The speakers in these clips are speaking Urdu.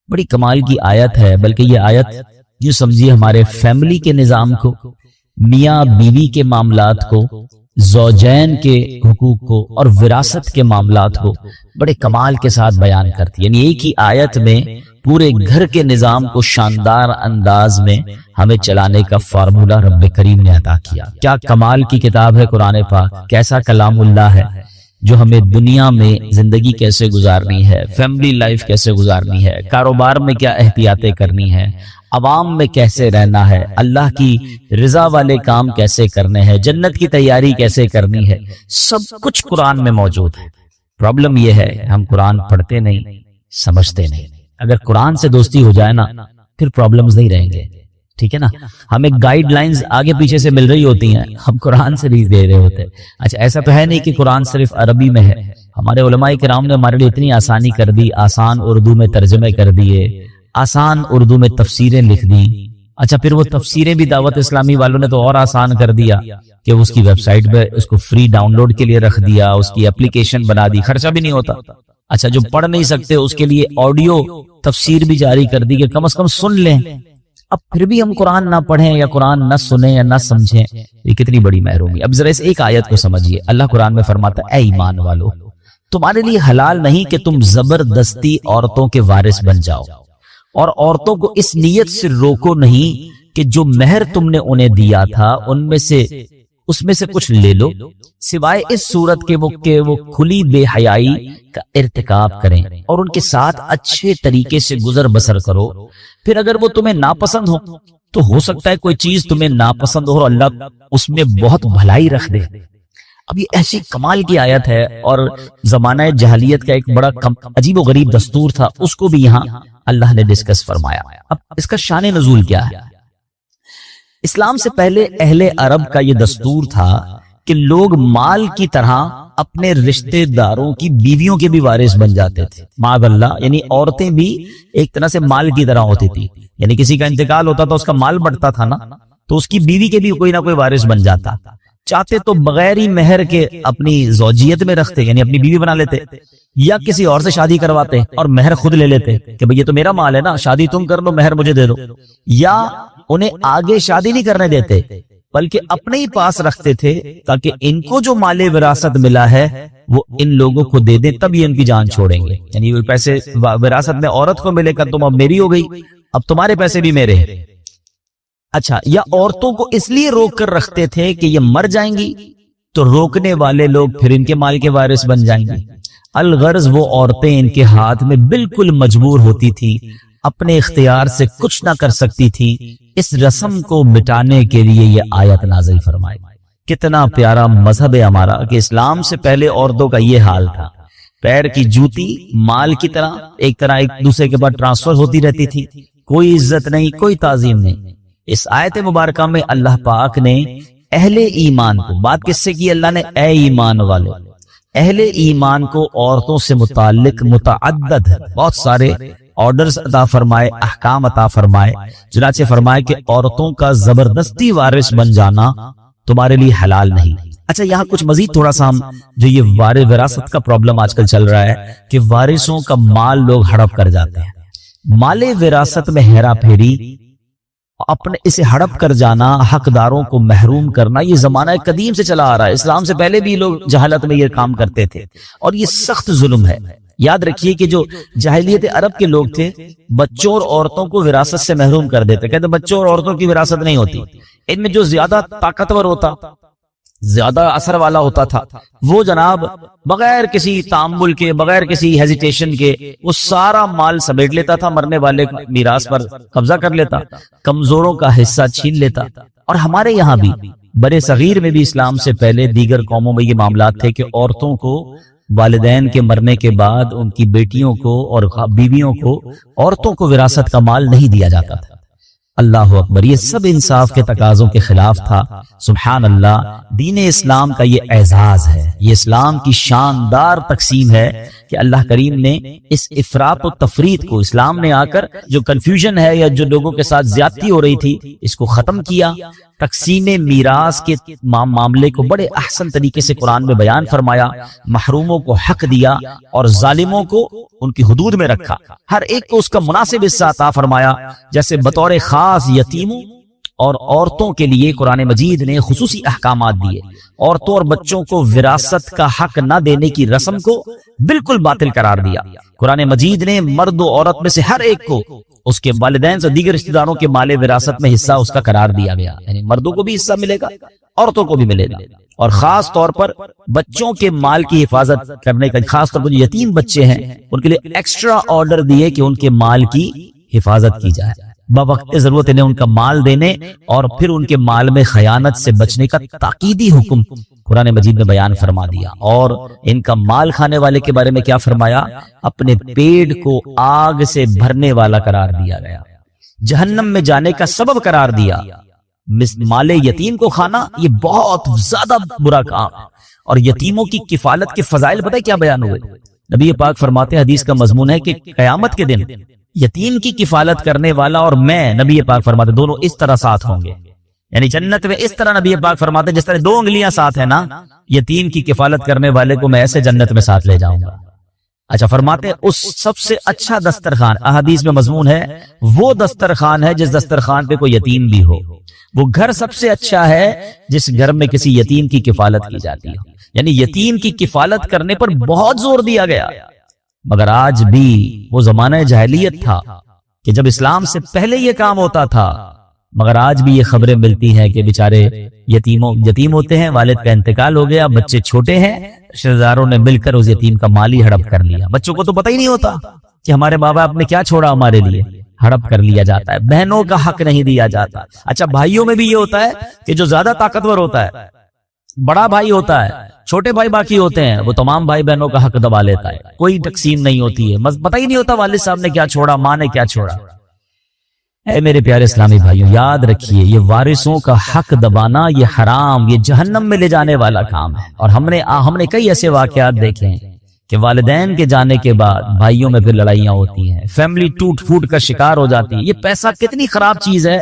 بڑی کمال کی آیت ہے، بلکہ یہ آیت جو سمجھیے ہمارے فیملی کے نظام کو، میاں بیوی کے معاملات کو، زوجین کے حقوق کو اور وراثت کے معاملات کو بڑے کمال کے ساتھ بیان کرتی ہے۔ یعنی ایک ہی آیت میں پورے گھر کے نظام کو شاندار انداز میں ہمیں چلانے کا فارمولہ رب کریم نے عطا کیا۔ کیا کمال کی کتاب ہے قرآن پاک، کیسا کلام اللہ ہے جو ہمیں دنیا میں زندگی کیسے گزارنی ہے، فیملی لائف کیسے گزارنی ہے، کاروبار میں کیا احتیاطیں کرنی ہے، عوام میں کیسے رہنا ہے، اللہ کی رضا والے کام کیسے کرنے ہیں، جنت کی تیاری کیسے کرنی ہے، سب کچھ قرآن میں موجود ہے۔ پرابلم یہ ہے ہم قرآن پڑھتے نہیں، سمجھتے نہیں۔ اگر قرآن سے دوستی ہو جائے نا پھر پرابلمز نہیں رہیں گے، ٹھیک ہے نا۔ ہمیں گائیڈ لائنز آگے پیچھے سے مل رہی ہوتی ہیں، ہم قرآن سے نہیں دے رہے ہوتے۔ اچھا ایسا تو ہے نہیں کہ قرآن صرف عربی میں ہے، ہمارے علماء کرام نے ہمارے لیے اتنی آسانی کر دی، آسان اردو میں ترجمے کر دیے، آسان اردو میں تفسیریں لکھ دی۔ اچھا پھر وہ تفسیریں بھی دعوت اسلامی والوں نے تو اور آسان کر دیا کہ اس کی ویب سائٹ پہ اس کو فری ڈاؤن لوڈ کے لیے رکھ دیا، اس کی اپلیکیشن بنا دی، خرچہ بھی نہیں ہوتا۔ اچھا جو پڑھ نہیں سکتے اس کے لیے آڈیو تفسیر بھی جاری کر دی کہ کم از کم سن لیں۔ اب پھر بھی ہم قرآن نہ پڑھیں یا قرآن نہ سنیں یا نہ سمجھیں، یہ کتنی بڑی محرومی۔ اب ذرا اس ایک آیت کو سمجھیے، اللہ قرآن میں فرماتا ہے اے ایمان والو، تمہارے لیے حلال نہیں کہ تم زبردستی عورتوں کے وارث بن جاؤ، اور عورتوں کو اس نیت سے روکو نہیں کہ جو مہر تم نے انہیں دیا تھا اس میں سے کچھ لے لو، سوائے اس صورت کے وہ کھلی بے حیائی کا ارتکاب کریں اور ان کے ساتھ اچھے طریقے سے گزر بسر کرو۔ پھر اگر وہ تمہیں ناپسند تو ہو سکتا ہے کوئی چیز تمہیں ناپسند ہو اور اللہ اس میں بہت بھلائی رکھ دے۔ اب یہ ایسی کمال کی آیت ہے، اور زمانہ جہلیت کا ایک بڑا عجیب و غریب دستور تھا، اس کو بھی یہاں اللہ نے ڈسکس فرمایا۔ اب اس کا شان نزول کیا ہے؟ اسلام سے پہلے اہل عرب کا یہ دستور تھا کہ لوگ مال کی طرح اپنے رشتہ داروں کی بیویوں کے بھی وارث بن جاتے تھے، معاذ اللہ۔ یعنی عورتیں بھی ایک طرح سے مال کی طرح ہوتی تھی، یعنی کسی کا انتقال ہوتا تو اس کا مال بڑھتا تھا نا، تو اس کی بیوی کے بھی کوئی نہ کوئی وارث بن جاتا۔ چاہتے تو بغیر ہی مہر کے اپنی زوجیت میں رکھتے، یعنی اپنی بیوی بنا لیتے، یا کسی اور سے شادی کرواتے اور مہر خود لے لیتے کہ بھئی یہ تو میرا مال ہے نا، شادی تم کر لو، مہر مجھے دے دو۔ یا انہیں آگے شادی نہیں کرنے دیتے بلکہ اپنے ہی پاس رکھتے تھے تاکہ ان کو جو مال وراثت ملا ہے وہ ان لوگوں کو دے دیں، تب یہ ان کی جان چھوڑیں گے۔ یعنی وہ پیسے وراثت میں عورت کو ملے کر تم اب میری ہو گئی، اب تمہارے پیسے بھی میرے ہیں۔ اچھا، یا عورتوں کو اس لیے روک کر رکھتے تھے کہ یہ مر جائیں گی تو روکنے والے لوگ پھر ان کے مال کے وارث بن جائیں گے۔ الغرض وہ عورتیں ان کے ہاتھ میں بالکل مجبور ہوتی تھی، اپنے اختیار سے کچھ نہ کر سکتی تھی۔ اس رسم کو مٹانے کے لیے یہ آیت نازل فرمائی۔ کتنا پیارا مذہب ہے ہمارا کہ اسلام سے پہلے عورتوں کا یہ حال تھا، پیر کی جوتی مال کی طرح ایک دوسرے کے بعد ٹرانسفر ہوتی رہتی تھی، کوئی عزت نہیں، کوئی تعظیم نہیں۔ اس آیت مبارکہ میں اللہ پاک نے اہل ایمان کو، بات کس سے کی اللہ نے؟ اے ایمان والے، اہل ایمان کو عورتوں سے متعلق متعدد بہت سارے آرڈرز عطا فرمائے، احکام عطا فرمائے، چنانچہ فرمائے کہ عورتوں کا زبردستی وارث بن جانا تمہارے لیے حلال نہیں۔ اچھا یہاں کچھ مزید تھوڑا سا ہم جو یہ وراثت کا پرابلم آج کل چل رہا ہے کہ وارثوں کا مال لوگ ہڑپ کر جاتے ہیں، مال وراثت میں ہیرا پھیری، اپنے اسے ہڑپ کر جانا، حقداروں کو محروم کرنا، یہ زمانہ قدیم سے چلا آ رہا ہے۔ اسلام سے پہلے بھی لوگ جہالت میں یہ کام کرتے تھے اور یہ سخت ظلم ہے۔ یاد رکھیے کہ جو جاہلیت عرب کے لوگ تھے بچوں اور عورتوں کو وراثت سے محروم کر دیتے، کہتے بچوں اور عورتوں کی وراثت نہیں ہوتی، ان میں جو زیادہ طاقتور ہوتا، زیادہ اثر والا ہوتا تھا وہ جناب بغیر کسی تعامل کے، بغیر کسی ہیزیٹیشن کے وہ سارا مال سمیٹ لیتا تھا، مرنے والے میراث پر قبضہ کر لیتا، کمزوروں کا حصہ چھین لیتا۔ اور ہمارے یہاں بھی برے صغیر میں بھی اسلام سے پہلے دیگر قوموں میں یہ معاملات تھے کہ عورتوں کو والدین کے مرنے کے بعد ان کی بیٹیوں کو اور بیویوں کو، عورتوں کو وراثت کا مال نہیں دیا جاتا تھا۔ اللہ اکبر، یہ سب انصاف کے تقاضوں کے خلاف تھا۔ سبحان اللہ، دین اسلام کا یہ اعزاز ہے، یہ اسلام کی شاندار تقسیم ہے کہ اللہ کریم نے اس افراط و تفریط کو، اسلام نے آ کر جو کنفیوژن ہے یا جو لوگوں کے ساتھ زیادتی ہو رہی تھی، اس کو ختم کیا تقسیم میراث کے معاملے کو بڑے احسن طریقے سے قرآن میں بیان فرمایا، محروموں کو حق دیا اور ظالموں کو ان کی حدود میں رکھا، ہر ایک کو اس کا مناسب حصہ عطا فرمایا۔ جیسے بطور خاص یتیموں اور عورتوں کے لیے قرآن مجید نے خصوصی احکامات دیے، عورتوں اور بچوں کو وراثت کا حق نہ دینے کی رسم کو بالکل باطل قرار دیا۔ قرآن مجید نے مرد و عورت میں سے ہر ایک کو اس کے والدین سے دیگر رشتہ داروں کے مال وراثت میں حصہ اس کا قرار دیا گیا، یعنی مردوں کو بھی حصہ ملے گا، عورتوں کو بھی ملے گا، اور خاص طور پر بچوں کے مال کی حفاظت کرنے کا، خاص طور پر جو یتیم بچے ہیں ان کے لیے ایکسٹرا آرڈر دیے کہ ان کے مال کی حفاظت کی جائے، بوقت ضرورت انہیں ان کا مال دینے اور پھر ان کے مال میں خیانت سے بچنے کا تاکیدی حکم قرآن مجید میں بیان فرما دیا۔ اور ان کا مال کھانے والے کے بارے میں کیا فرمایا؟ اپنے پیٹ کو آگ سے بھرنے والا قرار دیا گیا، جہنم میں جانے کا سبب قرار دیا۔ مال یتیم کو کھانا یہ بہت زیادہ برا کام ہے، اور یتیموں کی کفالت کے فضائل پتہ ہے کیا بیان ہوئے؟ نبی پاک فرماتے ہیں، حدیث کا مضمون ہے کہ قیامت کے دن یتیم کی کفالت کرنے والا اور میں، نبی پاک فرماتے دونوں اس طرح ساتھ ہوں گے، یعنی جنت میں اس طرح نبی پاک فرماتے جس طرح 2 انگلیاں ساتھ ہیں نا، یتیم کی کفالت کرنے والے کو میں ایسے جنت میں ساتھ لے جاؤں گا۔ اچھا فرماتے اس سب سے اچھا دسترخوان، احادیث میں مضمون ہے، وہ دسترخوان ہے جس دسترخوان پہ کوئی یتیم بھی ہو، وہ گھر سب سے اچھا ہے جس گھر میں کسی یتیم کی کفالت کی جاتی ہو، یعنی یتیم کی کفالت کرنے پر بہت زور دیا گیا۔ مگر آج بھی وہ زمانہ جاہلیت تھا کہ جب اسلام سے پہلے یہ کام ہوتا تھا، مگر آج بھی یہ خبریں ملتی ہیں کہ بیچارے یتیم ہوتے ہیں، والد کا انتقال ہو گیا، بچے چھوٹے ہیں، رشتہ داروں نے مل کر اس یتیم کا مال ہی ہڑپ کر لیا۔ بچوں کو تو پتہ ہی نہیں ہوتا کہ ہمارے ماں باپ نے کیا چھوڑا ہمارے لیے، ہڑپ کر لیا جاتا ہے۔ بہنوں کا حق نہیں دیا جاتا۔ اچھا بھائیوں میں بھی یہ ہوتا ہے کہ جو زیادہ طاقتور ہوتا ہے، بڑا بھائی ہوتا ہے، چھوٹے بھائی باقی ہوتے ہیں، وہ تمام بھائی بہنوں کا حق دبا لیتا ہے، کوئی تقسیم نہیں ہوتی ہے، پتہ ہی نہیں ہوتا والد صاحب نے کیا چھوڑا، ماں نے کیا چھوڑا۔ اے میرے پیارے اسلامی بھائیوں، یاد رکھیے یہ وارثوں کا حق دبانا یہ حرام، یہ جہنم میں لے جانے والا کام ہے۔ اور ہم نے کئی ایسے واقعات دیکھے ہیں کہ والدین کے جانے کے بعد بھائیوں میں پھر لڑائیاں ہوتی ہیں، فیملی ٹوٹ پھوٹ کا شکار ہو جاتی ہے۔ یہ پیسہ کتنی خراب چیز ہے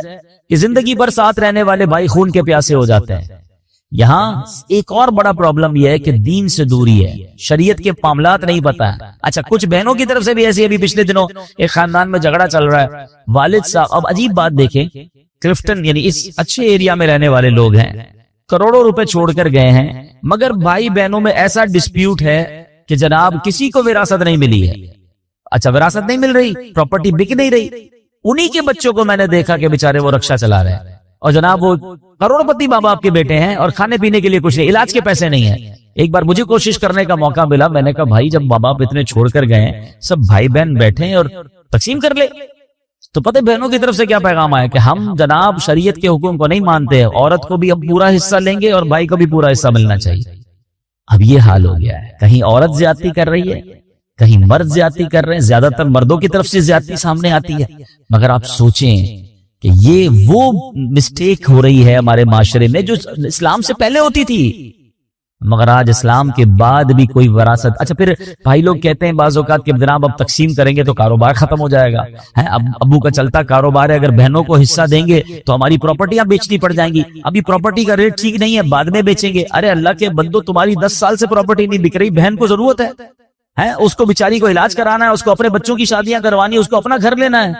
کہ زندگی بھر ساتھ رہنے والے بھائی خون کے پیاسے ہو جاتے ہیں۔ یہاں ایک اور بڑا پرابلم یہ ہے کہ دین سے دوری ہے، شریعت کے معاملات نہیں پتا ہے۔ اچھا کچھ بہنوں کی طرف سے بھی ایسی، ابھی پچھلے دنوں ایک خاندان میں جھگڑا چل رہا ہے، والد صاحب، اب عجیب بات دیکھیں، کلفٹن یعنی اس اچھے ایریا میں رہنے والے لوگ ہیں، کروڑوں روپے چھوڑ کر گئے ہیں، مگر بھائی بہنوں میں ایسا ڈسپیوٹ ہے کہ جناب کسی کو وراثت نہیں ملی ہے۔ اچھا وراثت نہیں مل رہی، پراپرٹی بک نہیں رہی، انہی کے بچوں کو میں نے دیکھا کہ بیچارے وہ رکشہ چلا رہے ہیں، اور جناب وہ کروڑ پتی ماں باپ کے بیٹے ہیں اور کھانے پینے کے لیے کچھ نہیں، علاج کے پیسے نہیں ہیں۔ ایک بار مجھے کوشش کرنے کا موقع ملا، میں نے کہا بھائی جب ماں باپ اتنے چھوڑ کر گئے ہیں، سب بھائی بہن بیٹھے ہیں اور تقسیم کر لے۔ تو پتہ بہنوں کی طرف سے کیا پیغام آیا کہ ہم جناب شریعت کے حکم کو نہیں مانتے، عورت کو بھی اب پورا حصہ لیں گے اور بھائی کو بھی پورا حصہ ملنا چاہیے۔ اب یہ حال ہو گیا ہے، کہیں عورت زیادتی کر رہی ہے، کہیں مرد زیادتی کر رہے ہیں، زیادہ تر مردوں کی طرف سے زیادتی سامنے آتی ہے۔ مگر آپ سوچیں کہ یہ وہ مسٹیک ہو رہی ہے ہمارے معاشرے میں جو اسلام سے پہلے ہوتی تھی، مگر آج اسلام کے بعد بھی کوئی وراثت۔ اچھا پھر بھائی لوگ کہتے ہیں بعض اوقات کہ جناب اب تقسیم کریں گے تو کاروبار ختم ہو جائے گا، اب ابو کا چلتا کاروبار ہے، اگر بہنوں کو حصہ دیں گے تو ہماری پراپرٹیاں بیچنی پڑ جائیں گی، ابھی پراپرٹی کا ریٹ ٹھیک نہیں ہے، بعد میں بیچیں گے۔ ارے اللہ کے بندو، تمہاری 10 سال سے پراپرٹی نہیں بک رہی، بہن کو ضرورت ہے، اس کو بیچاری کو علاج کرانا ہے، اس کو اپنے بچوں کی شادیاں کروانی ہے، اس کو اپنا گھر لینا ہے،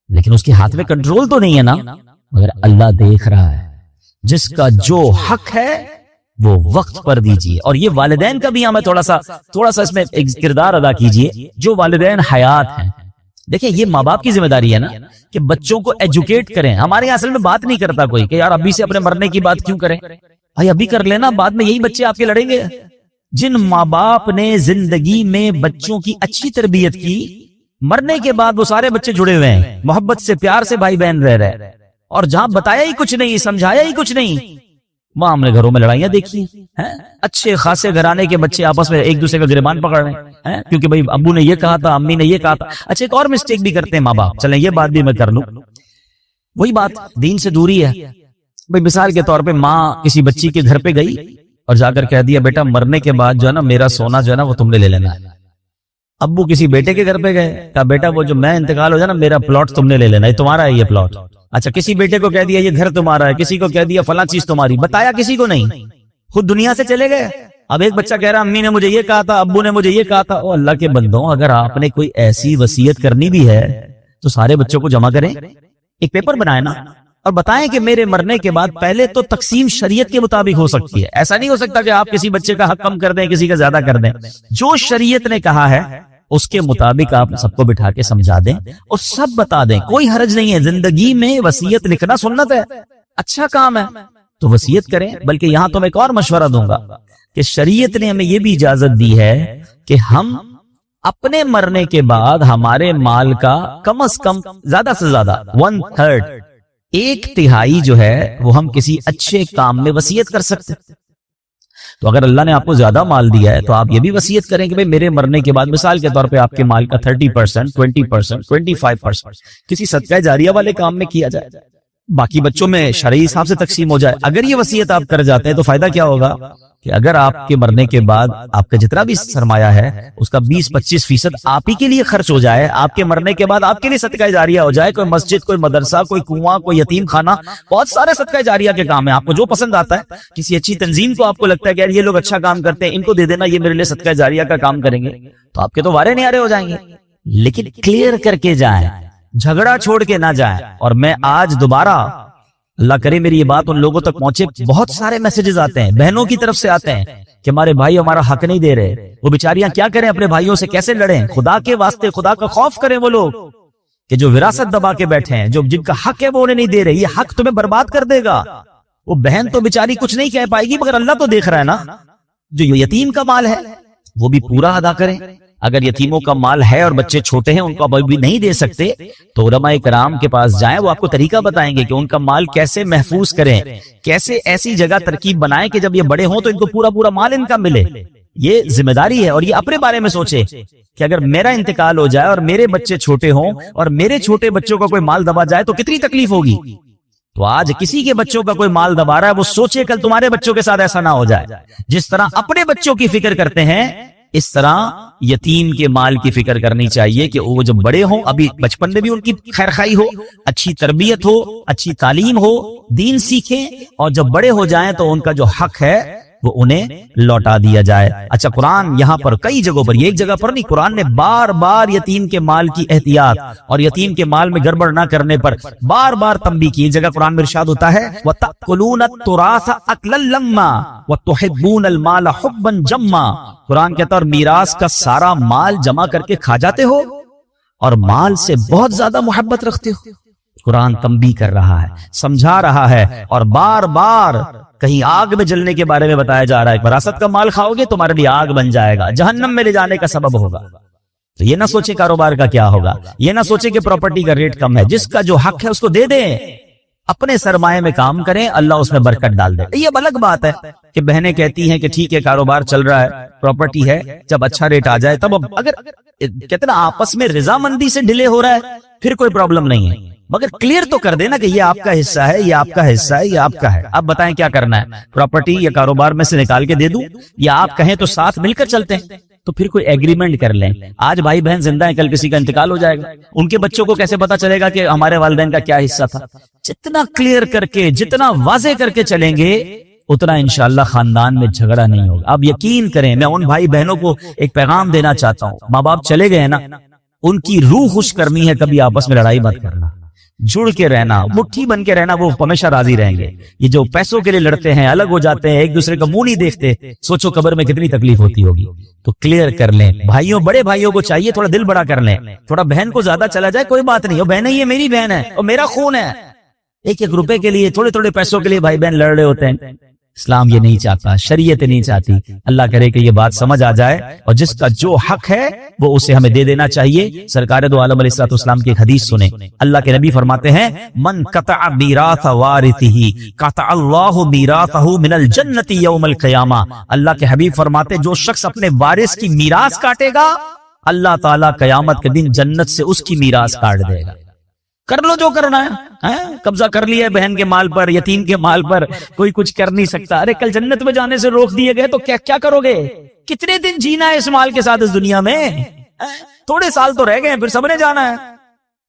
لیکن اس کے ہاتھ میں کنٹرول تو نہیں ہے نا۔ مگر اللہ دیکھ رہا ہے، جس کا جو حق ہے وہ وقت پر دیجیے۔ اور یہ والدین کا بھی ہمیں تھوڑا سا اس میں ایک کردار ادا کیجیے، جو والدین حیات ہیں۔ دیکھیں یہ ماں باپ کی ذمہ داری ہے نا کہ بچوں کو ایجوکیٹ کریں۔ ہمارے یہاں اصل میں بات نہیں کرتا کوئی کہ یار ابھی سے اپنے مرنے کی بات کیوں کریں، بھائی ابھی کر لینا، بعد میں یہی بچے آپ کے لڑیں گے۔ جن ماں باپ نے زندگی میں بچوں کی اچھی تربیت کی، مرنے کے بعد وہ سارے بچے جڑے ہوئے ہیں، محبت سے پیار سے بھائی بہن رہ رہے، اور جہاں بتایا ہی کچھ نہیں، سمجھایا ہی کچھ نہیں، وہاں ہم نے گھروں میں لڑائیاں دیکھی ہیں۔ اچھے خاصے گھرانے کے بچے آپس میں ایک دوسرے کا گریبان پکڑ رہے ہیں کیونکہ بھائی ابو نے یہ کہا تھا، امی نے یہ کہا تھا۔ اچھا ایک اور مسٹیک بھی کرتے ہیں ماں باپ، چلیں یہ بات بھی میں کر لوں، وہی بات دین سے دوری ہے۔ بھائی مثال کے طور پہ ماں کسی بچی کے گھر پہ گئی اور جا کر کہہ دیا بیٹا مرنے کے بعد جو ہے نا میرا سونا جو ہے نا وہ تم نے لے لینا ہے۔ ابو کسی بیٹے کے گھر پہ گئے، کہا بیٹا وہ جو میں انتقال ہو جائے نا میرا پلاٹ تم نے لے لینا ہے، تمہارا ہے یہ پلاٹ۔ اچھا کسی بیٹے کو کہہ دیا یہ گھر تمہارا ہے، کسی کو کہہ دیا فلاں چیز تمہاری، بتایا کسی کو نہیں، خود دنیا سے چلے گئے۔ اب ایک بچہ کہہ رہا امی نے مجھے یہ کہا تھا، ابو نے مجھے یہ کہا تھا۔ او اللہ کے بندوں، اگر آپ نے کوئی ایسی وصیت کرنی بھی ہے تو سارے بچوں کو جمع کریں، ایک پیپر بنائیں نا، اور بتائیں کہ میرے مرنے کے بعد پہلے تو تقسیم شریعت کے مطابق ہو سکتی ہے۔ ایسا نہیں ہو سکتا کہ آپ کسی بچے کا حق کم کر دیں، کسی کا زیادہ کر دیں۔ جو شریعت نے کہا ہے اس کے مطابق آپ سب کو بٹھا کے سمجھا دیں اور سب بتا دیں، کوئی حرج نہیں ہے۔ زندگی میں وصیت لکھنا سنت ہے، اچھا کام ہے، تو وصیت کریں۔ بلکہ یہاں تو میں ایک اور مشورہ دوں گا کہ شریعت نے ہمیں یہ بھی اجازت دی ہے کہ ہم اپنے مرنے کے بعد ہمارے مال کا کم از کم زیادہ سے زیادہ 1/3، 1/3 جو ہے وہ ہم کسی اچھے کام میں وصیت کر سکتے ہیں۔ تو اگر اللہ نے آپ کو زیادہ مال دیا ہے تو آپ یہ بھی وصیت کریں کہ بھئی میرے مرنے کے بعد مثال کے طور پہ آپ کے مال کا 30%، 20%، 25% کسی صدقہ جاریہ والے کام میں کیا جائے، باقی بچوں میں شرعی حساب سے تقسیم ہو جائے۔ اگر یہ وصیت آپ کر جاتے ہیں تو فائدہ کیا ہوگا کہ اگر آپ کے مرنے کے بعد آپ کا جتنا بھی سرمایہ ہے اس کا 20-25% آپ ہی کے لیے خرچ ہو جائے، آپ کے مرنے کے بعد آپ کے لیے صدقہ جاریہ ہو جائے، کوئی مسجد، کوئی مدرسہ، کوئی کنواں، کوئی یتیم خانہ، بہت سارے صدقہ جاریہ کے کام ہیں، آپ کو جو پسند آتا ہے، کسی اچھی تنظیم کو آپ کو لگتا ہے کہ یار یہ لوگ اچھا کام کرتے ہیں، ان کو دے دینا، یہ میرے لیے صدقہ جاریہ کا کام کریں گے، تو آپ کے تو وارے نیارے ہو جائیں گے۔ لیکن کلیئر کر کے جائیں، جھگڑا چھوڑ کے نہ جائیں۔ اور میں آج دوبارہ، اللہ کرے میری یہ بات ان لوگوں تک پہنچے، بہت سارے میسیجز آتے ہیں بہنوں کی طرف سے آتے ہیں کہ ہمارے بھائی ہمارا حق نہیں دے رہے، وہ بیچاریاں کیا کریں، اپنے بھائیوں سے کیسے لڑیں؟ خدا کے واسطے خدا کا خوف کریں وہ لوگ کہ جو وراثت دبا کے بیٹھے ہیں، جو جن کا حق ہے وہ انہیں نہیں دے رہے، یہ حق تمہیں برباد کر دے گا۔ وہ بہن تو بیچاری کچھ نہیں کہہ پائے گی مگر اللہ تو دیکھ رہا ہے نا۔ جو یتیم کا مال ہے وہ بھی پورا ادا کریں۔ اگر یتیموں کا مال ہے اور بچے چھوٹے ہیں، ان کو ابھی بھی نہیں دے سکتے، تو علماء کرام کے پاس جائیں، وہ آپ کو طریقہ بتائیں گے کہ ان کا مال کیسے محفوظ کریں، کیسے ایسی جگہ ترکیب بنائیں کہ جب یہ بڑے ہوں تو ان کو پورا مال ان کا ملے۔ یہ ذمہ داری ہے، اور یہ اپنے بارے میں سوچے کہ اگر میرا انتقال ہو جائے اور میرے بچے چھوٹے ہوں اور میرے چھوٹے بچوں کا کوئی مال دبا جائے تو کتنی تکلیف ہوگی۔ تو آج کسی کے بچوں کا کوئی مال دبا رہا ہے، وہ سوچے کل تمہارے بچوں کے ساتھ ایسا نہ ہو جائے۔ جس طرح اپنے بچوں کی فکر کرتے ہیں، اس طرح یتیم کے مال کی فکر کرنی چاہیے کہ وہ جب بڑے ہوں، ابھی بچپن میں بھی ان کی خیر خواہی ہو، اچھی تربیت ہو، اچھی تعلیم ہو، دین سیکھیں، اور جب بڑے ہو جائیں تو ان کا جو حق ہے وہ انہیں لوٹا دیا جائے۔ اچھا، قرآن یہاں پر کئی جگہوں پر، یہ ایک جگہ پر نہیں، قرآن نے بار بار یتیم کے مال کی احتیاط اور یتیم کے مال میں گڑبڑ نہ کرنے پر بار بار تنبیہ کی۔ ایک جگہ قرآن میں ارشاد ہوتا ہے وَتَأْكُلُونَ التُّرَاثَ أَكْلًا لَمًّا وَتُحِبُّونَ الْمَالَ حُبًّا جَمًّا۔ قرآن کہتا ہے اور میراث کا سارا مال جمع کر کے کھا جاتے ہو اور مال سے بہت زیادہ محبت رکھتے ہو۔ قرآن تنبیہ کر رہا ہے، سمجھا رہا ہے، اور بار بار کہیں آگ میں جلنے کے بارے میں بتایا جا رہا ہے۔ وراثت کا مال کھاؤ گے تمہارے لیے آگ بن جائے گا، جہنم میں لے جانے کا سبب ہوگا۔ تو یہ نہ سوچے کاروبار کا کیا ہوگا، یہ نہ سوچے کہ پراپرٹی کا ریٹ کم ہے، جس کا جو حق ہے اس کو دے دیں، اپنے سرمایہ میں کام کریں، اللہ اس میں برکت ڈال دے۔ یہ الگ بات ہے کہ بہنیں کہتی ہیں کہ ٹھیک ہے کاروبار چل رہا ہے، پراپرٹی ہے، جب اچھا ریٹ آ جائے تب، اگر کتنا آپس میں رضامندی سے ڈیلے ہو رہا ہے پھر کوئی پرابلم نہیں ہے، مگر کلیئر تو کر دینا کہ یہ آپ کا حصہ ہے، یہ آپ کا حصہ ہے، یہ آپ کا ہے۔ اب بتائیں کیا کرنا ہے، پراپرٹی یا کاروبار میں سے نکال کے دے دوں، یا آپ کہیں تو ساتھ مل کر چلتے ہیں، تو پھر کوئی ایگریمنٹ کر لیں۔ آج بھائی بہن زندہ ہیں، کل کسی کا انتقال ہو جائے گا، ان کے بچوں کو کیسے پتا چلے گا کہ ہمارے والدین کا کیا حصہ تھا؟ جتنا کلیئر کر کے، جتنا واضح کر کے چلیں گے، اتنا انشاءاللہ خاندان میں جھگڑا نہیں ہوگا۔ اب یقین کریں، میں ان بھائی بہنوں کو ایک پیغام دینا چاہتا ہوں، ماں باپ چلے گئے نا، ان کی روح خوش کرنی ہے، کبھی آپس میں لڑائی مت کرنا، جڑ کے رہنا، مٹھی بن کے رہنا، وہ ہمیشہ راضی رہیں گے۔ یہ جو پیسوں کے لیے لڑتے ہیں، الگ ہو جاتے ہیں، ایک دوسرے کا منہ نہیں دیکھتے، سوچو قبر میں کتنی تکلیف ہوتی ہوگی۔ تو کلیئر کر لیں، بھائیوں، بڑے بھائیوں کو چاہیے تھوڑا دل بڑا کر لیں، تھوڑا بہن کو زیادہ چلا جائے کوئی بات نہیں، وہ بہن ہے، یہ میری بہن ہے اور میرا خون ہے۔ ایک ایک روپے کے لیے، تھوڑے تھوڑے پیسوں کے لیے بھائی بہن لڑ رہے ہوتے ہیں، اسلام یہ نہیں چاہتا، شریعت نہیں چاہتی۔ اللہ کرے کہ یہ بات سمجھ آ جائے، اور جس کا جو حق ہے وہ اسے ہمیں دے دینا چاہیے۔ سرکار دو عالم علیہ الصلوۃ والسلام کی ایک حدیث سنیں، اللہ کے نبی فرماتے ہیں من قطع میراث وارثہ قطع اللہ میراثہ من الجنۃ یوم القیامہ۔ اللہ کے حبیب فرماتے جو شخص اپنے وارث کی میراث کاٹے گا، اللہ تعالیٰ قیامت کے دن جنت سے اس کی میراث کاٹ دے گا۔ کر لو جو کرنا ہے، قبضہ کر لیا ہے بہن کے مال پر، یتیم کے مال پر، کوئی کچھ کر نہیں سکتا۔ ارے کل جنت میں جانے سے روک دیے گئے تو کیا کرو گے؟ کتنے دن جینا ہے اس مال کے ساتھ اس دنیا میں؟ تھوڑے سال تو رہ گئے ہیں، پھر سب نے جانا ہے۔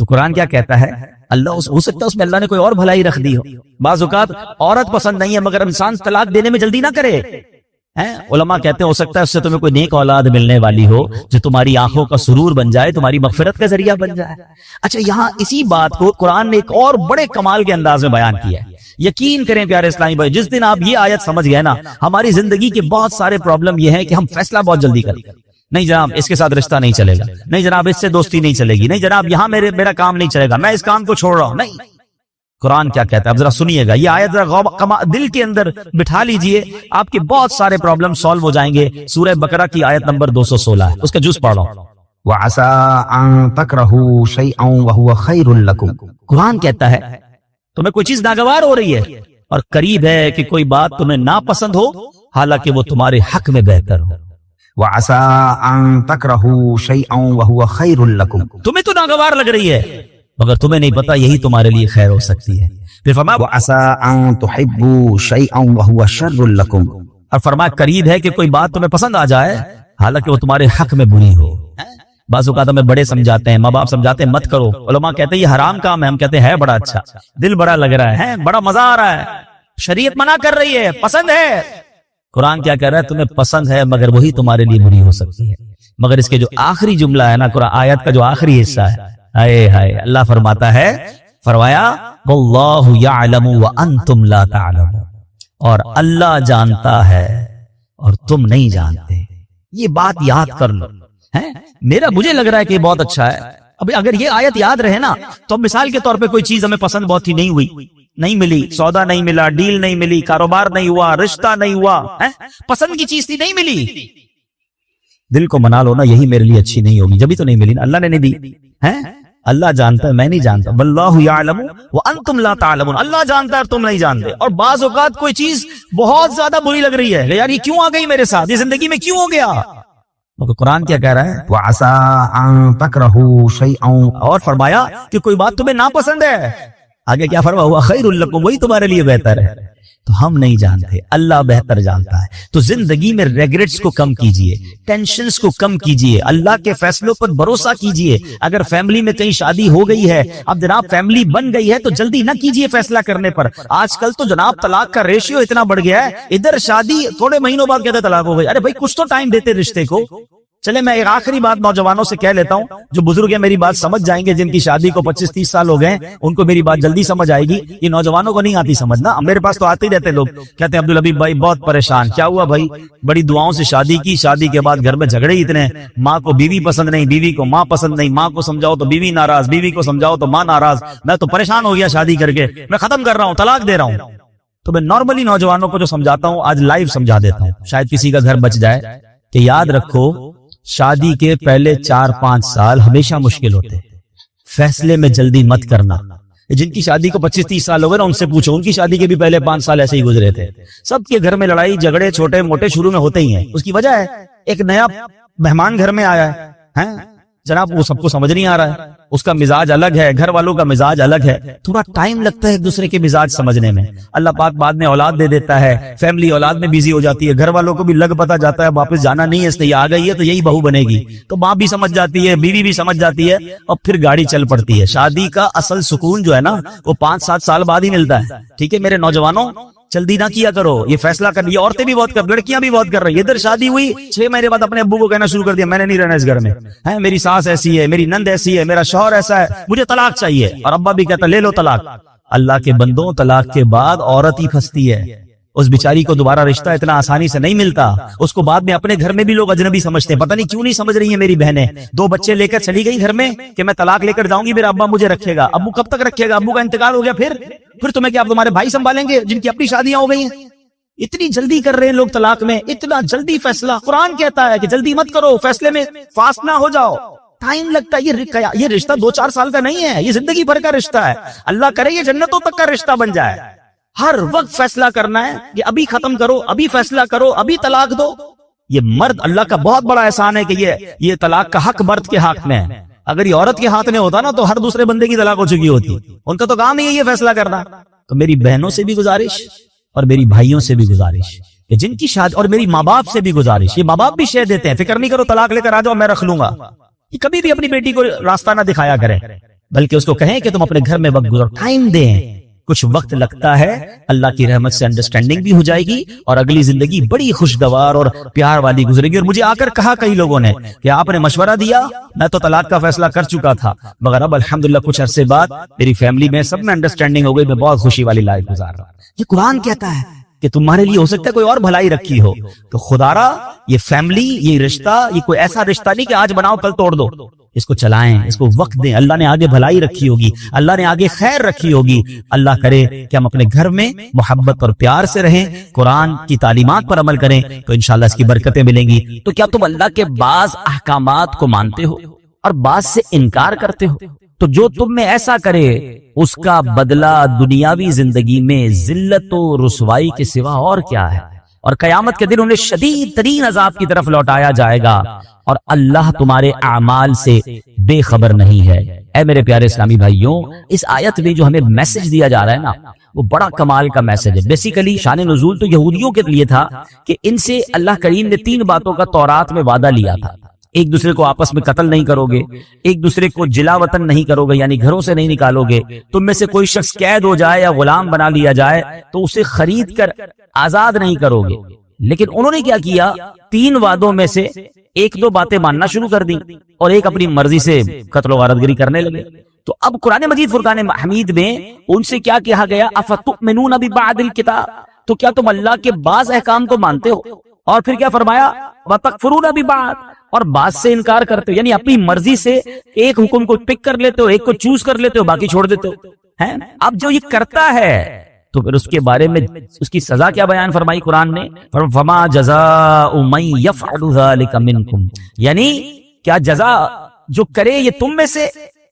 تو قرآن کیا کہتا ہے؟ اللہ ہو سکتا ہے اس میں اللہ نے کوئی اور بھلائی رکھ دی ہو. بعض اوقات عورت پسند نہیں ہے مگر انسان طلاق دینے میں جلدی نہ کرے. علماء کہتے ہیں ہو سکتا ہے اس سے تمہیں کوئی نیک اولاد ملنے والی ہو جو تمہاری آنکھوں کا سرور بن جائے, تمہاری مغفرت کا ذریعہ بن جائے. اچھا, یہاں اسی بات کو قرآن نے ایک اور بڑے کمال کے انداز میں بیان کیا ہے. یقین کریں پیارے اسلامی بھائی, جس دن آپ یہ آیت سمجھ گئے نا, ہماری زندگی کے بہت سارے پرابلم یہ ہے کہ ہم فیصلہ بہت جلدی کریں. نہیں جناب اس کے ساتھ رشتہ نہیں چلے گا, نہیں جناب اس سے دوستی نہیں چلے گی, نہیں جناب یہاں میرا کام نہیں چلے گا, میں اس کام کو چھوڑ رہا ہوں. نہیں, قرآن کیا کہتا ہے اب ذرا سنیے گا. یہ آیت ذرا دل کے اندر بٹھا لیجئے, آپ کے بہت سارے پرابلم سالو ہو جائیں گے. سورہ بقرہ کی آیت نمبر 216 ہے, اس کا جز پڑھ رہا ہوں. وَعَسَىٰ أَن تَكْرَهُوا شَيْئًا وَهُوَ خَيْرٌ لَكُمْ. قرآن کہتا ہے تمہیں کوئی چیز ناگوار ہو رہی ہے اور قریب ہے کہ کوئی بات تمہیں ناپسند ہو حالانکہ وہ تمہارے حق میں بہتر ہو. وَعَسَىٰ أَن تَكْرَهُوا شَيْئًا وَهُوَ خَيْرٌ لَكُمْ. تمہیں تو ناگوار لگ رہی ہے مگر تمہیں نہیں پتا یہی تمہارے لیے خیر ہو سکتی ہے. پھر فرمایا وَعَسَىٰ أَن تُحِبُّوا شَيْئًا وَهُوَ شَرٌّ لَكُمْ. اور فرمایا قریب ہے کہ کوئی بات تمہیں پسند آ جائے حالانکہ وہ تمہارے حق میں بری ہو. بعض اوقات ہمیں بڑے سمجھاتے ہیں, ماں باپ سمجھاتے ہیں مت کرو, علماء کہتے ہیں یہ حرام کام ہے, ہم کہتے ہیں بڑا اچھا, دل بڑا لگ رہا ہے, بڑا مزہ آ رہا ہے, شریعت منع کر رہی ہے, پسند ہے. قرآن کیا کہہ رہا ہے تمہیں پسند ہے مگر وہی تمہارے لیے بری ہو سکتی ہے. مگر اس کے جو آخری جملہ ہے نا قرآن آیت کا جو آخری حصہ ہے, ہائے ہائے, اللہ فرماتا ہے, فرمایا واللہ یعلم وانتم لا تعلمون, اور اللہ جانتا ہے اور تم نہیں جانتے. یہ بات یاد کر لو. مجھے لگ رہا ہے کہ یہ بہت اچھا ہے. اب اگر یہ آیت یاد رہے نا تو مثال کے طور پہ کوئی چیز ہمیں پسند بہت ہی نہیں ہوئی, نہیں ملی, سودا نہیں ملا, ڈیل نہیں ملی, کاروبار نہیں ہوا, رشتہ نہیں ہوا, پسند کی چیز تھی نہیں ملی, دل کو منا لو نا یہی میرے لیے اچھی نہیں ہوگی, جبھی تو نہیں ملی نا, اللہ نے نہیں دی. اللہ جانتا ہے میں نہیں جانتا. واللہ یعلم وانتم لا تعلمون, اللہ جانتا ہے اور تم نہیں جانتے. اور بعض اوقات کوئی چیز بہت زیادہ بری لگ رہی ہے, یار یہ کیوں آ گئی میرے ساتھ, یہ زندگی میں کیوں ہو گیا. قرآن کیا کہہ رہا ہے وَعَسَىٰ أَن تَكْرَهُوا شَيْئًا, اور فرمایا کہ کوئی بات تمہیں ناپسند ہے, آگے کیا فرمایا ہوا خیر لکم, وہی تمہارے لیے بہتر ہے. تو ہم نہیں جانتے, اللہ بہتر جانتا ہے. تو زندگی میں ریگریٹس کو کم کیجئے, ٹینشنز کو کم کیجئے, اللہ کے فیصلوں پر بھروسہ کیجئے. اگر فیملی میں کہیں شادی ہو گئی ہے, اب جناب فیملی بن گئی ہے تو جلدی نہ کیجئے فیصلہ کرنے پر. آج کل تو جناب طلاق کا ریشیو اتنا بڑھ گیا ہے, ادھر شادی تھوڑے مہینوں بعد کہتے طلاق ہو گئی. ارے بھائی کچھ تو ٹائم دیتے رشتے کو. چلے میں ایک آخری بات نوجوانوں سے کہہ لیتا ہوں, جو بزرگ ہیں میری بات سمجھ جائیں گے, جن کی شادی کو 25-30 سال ہو گئے ان کو میری بات جلدی سمجھ آئے گی. یہ نوجوانوں کو نہیں آتی سمجھنا, میرے پاس تو آتے ہی رہتے لوگ, کہتے ہیں عبدالحبیب بھائی بہت پریشان, کیا ہوا بھائی, بڑی دعاؤں سے شادی کی, شادی کے بعد گھر میں جھگڑے ہی اتنے, ماں کو بیوی پسند نہیں, بیوی کو ماں پسند نہیں, ماں کو سمجھاؤ تو بیوی ناراض, بیوی کو سمجھاؤ تو ماں ناراض, میں تو پریشان ہو گیا شادی کر کے, میں ختم کر رہا ہوں, طلاق دے رہا ہوں. تو میں نارملی نوجوانوں کو جو سمجھاتا ہوں آج لائیو سمجھا دیتا ہوں, شاید کسی کا گھر بچ جائے, کہ یاد رکھو شادی کے پہلے 4-5 سال ہمیشہ مشکل ہوتے, فیصلے میں جلدی مت کرنا. جن کی شادی کو 25-30 سال ہو گئے نا ان سے پوچھو, ان کی شادی کے بھی پہلے 5 سال ایسے ہی گزرے تھے. سب کے گھر میں لڑائی جھگڑے چھوٹے موٹے شروع میں ہوتے ہی ہیں. اس کی وجہ ہے ایک نیا مہمان گھر میں آیا ہے, جناب وہ سب کو سمجھ نہیں آ رہا ہے, اس کا مزاج الگ ہے, گھر والوں کا مزاج الگ ہے, تھوڑا ٹائم لگتا ہے ایک دوسرے کے مزاج سمجھنے میں. اللہ پاک بعد میں اولاد دے دیتا ہے, فیملی اولاد میں بیزی ہو جاتی ہے, گھر والوں کو بھی لگ پتا جاتا ہے واپس جانا نہیں ہے, اس نے یہ آ گئی ہے تو یہی بہو بنے گی, تو ماں بھی سمجھ جاتی ہے, بیوی بھی سمجھ جاتی ہے, اور پھر گاڑی چل پڑتی ہے. شادی کا اصل سکون جو ہے نا وہ 5-7 سال بعد ہی ملتا ہے. ٹھیک ہے میرے نوجوانوں, جلدی نہ کیا کرو, یہ فیصلہ کر لیا. عورتیں بھی بہت کر, لڑکیاں بھی بہت کر رہی ہیں. ادھر شادی ہوئی 6 مہینے بعد اپنے ابو کو کہنا شروع کر دیا میں نے نہیں رہنا اس گھر میں, میری ساس ایسی ہے, میری نند ایسی ہے, میرا شوہر ایسا ہے, مجھے طلاق چاہیے. اور ابا بھی کہتا لے لو طلاق. اللہ کے بندوں, طلاق کے بعد عورت ہی پھنستی ہے. اس بیچاری کو دوبارہ رشتہ اتنا آسانی سے نہیں ملتا. اس کو بعد میں اپنے گھر میں بھی لوگ اجنبی سمجھتے ہیں. پتہ نہیں کیوں نہیں سمجھ رہی ہیں میری بہنیں. 2 بچے لے کر چلی گئی گھر میں کہ میں طلاق لے کر جاؤں گی, میرا ابا مجھے رکھے گا. ابو کب تک رکھے گا, ابو کا انتقال ہو گیا, پھر تمہیں کیا تمہارے بھائی سنبھالیں گے جن کی اپنی شادیاں ہو گئی ہیں. اتنی جلدی کر رہے ہیں لوگ طلاق میں, اتنا جلدی فیصلہ. قرآن کہتا ہے کہ جلدی مت کرو, فیصلے میں فاسٹ نہ ہو جاؤ, ٹائم لگتا ہے. یہ رشتہ 2-4 سال کا نہیں ہے, یہ زندگی بھر کا رشتہ ہے. اللہ کرے یہ جنتوں تک کا رشتہ بن جائے. ہر وقت فیصلہ کرنا ہے کہ ابھی ختم کرو, ابھی فیصلہ کرو, ابھی طلاق دو. یہ مرد, اللہ کا بہت بڑا احسان ہے کہ یہ طلاق کا حق مرد کے ہاتھ میں ہے. اگر یہ عورت کے ہاتھ میں ہوتا نا تو ہر دوسرے بندے کی طلاق ہو چکی ہوتی. ان کا تو کام ہی ہے یہ فیصلہ کرنا. تو میری بہنوں سے بھی گزارش اور میری بھائیوں سے بھی گزارش کہ جن کی شادی, اور میری ماں باپ سے بھی گزارش, یہ ماں باپ بھی شے دیتے ہیں, فکر نہیں کرو طلاق لے کر آ جاؤ میں رکھ لوں گا. یہ کبھی بھی اپنی بیٹی کو راستہ نہ دکھایا کرے. بلکہ اس کو کہیں کہ تم اپنے گھر میں وقت گزارو، ٹائم دیں. کچھ وقت لگتا ہے، اللہ کی رحمت سے انڈرسٹینڈنگ بھی ہو جائے گی اور اگلی زندگی بڑی خوشگوار اور پیار والی گزرے گی. اور مجھے آ کر کہا کئی لوگوں نے کہ آپ نے مشورہ دیا، میں تو طلاق کا فیصلہ کر چکا تھا، مگر اب الحمدللہ کچھ عرصے بعد میری فیملی میں سب میں انڈرسٹینڈنگ ہو گئی، میں بہت خوشی والی لائف گزار رہا. یہ قرآن کہتا ہے کہ تمہارے لیے ہو سکتا ہے کوئی اور بھلائی رکھی ہو. تو خدا را یہ فیملی، یہ رشتہ، یہ کوئی ایسا رشتہ نہیں کہ آج بناؤ کل توڑ دو. اس کو چلائیں، اس کو وقت دیں. اللہ نے آگے بھلائی رکھی ہوگی، اللہ نے آگے خیر رکھی ہوگی. اللہ کرے کہ ہم اپنے گھر میں محبت اور پیار سے رہیں، قرآن کی تعلیمات پر عمل کریں تو انشاءاللہ اس کی برکتیں ملیں گی. تو کیا تم اللہ کے بعض احکامات کو مانتے ہو اور بعض سے انکار کرتے ہو؟ تو جو تم میں ایسا کرے اس کا بدلہ دنیاوی زندگی میں ذلت و رسوائی کے سوا اور کیا ہے، اور قیامت کے دن انہیں شدید ترین عذاب کی طرف لوٹایا جائے گا، اور اللہ تمہارے اعمال سے بے خبر نہیں ہے. اے میرے پیارے اسلامی بھائیوں، اس آیت میں جو ہمیں میسج دیا جا رہا ہے نا، وہ بڑا کمال کا میسج ہے. بیسیکلی شان نزول تو یہودیوں کے لیے تھا کہ ان سے اللہ کریم نے 3 باتوں کا تورات میں وعدہ لیا تھا. ایک دوسرے کو آپس میں قتل نہیں کرو گے، ایک دوسرے کو جلا وطن نہیں کرو گے، یعنی گھروں سے نہیں نکالو گے، تم میں سے کوئی شخص قید ہو جائے یا غلام بنا لیا جائے تو اسے خرید کر آزاد نہیں کرو گے. لیکن انہوں نے کیا کیا، 3 وعدوں میں سے 1-2 باتیں ماننا شروع کر دی اور ایک اپنی مرضی سے قتل و غارت گری کرنے لگے. تو اب قرآن مجید فرقان حمید میں ان سے کیا کہا گیا، افتؤمنون ببعض الکتاب، تو کیا تم اللہ کے بعض احکام کو مانتے ہو؟ اور پھر کیا فرمایا، وتکفرون ببعض، اور بعض سے انکار کرتے ہو، یعنی اپنی مرضی سے ایک حکم کو پک کر لیتے ہو، ایک کو چوز کر لیتے ہو، باقی چھوڑ دیتے ہو. اب جو یہ کرتا ہے تو پھر اس کے بارے میں اس کی سزا کیا بیان فرمائی قرآن نے، فما جزاء من یفعل ذلک منکم، یعنی کیا جزا جو کرے یہ تم میں سے،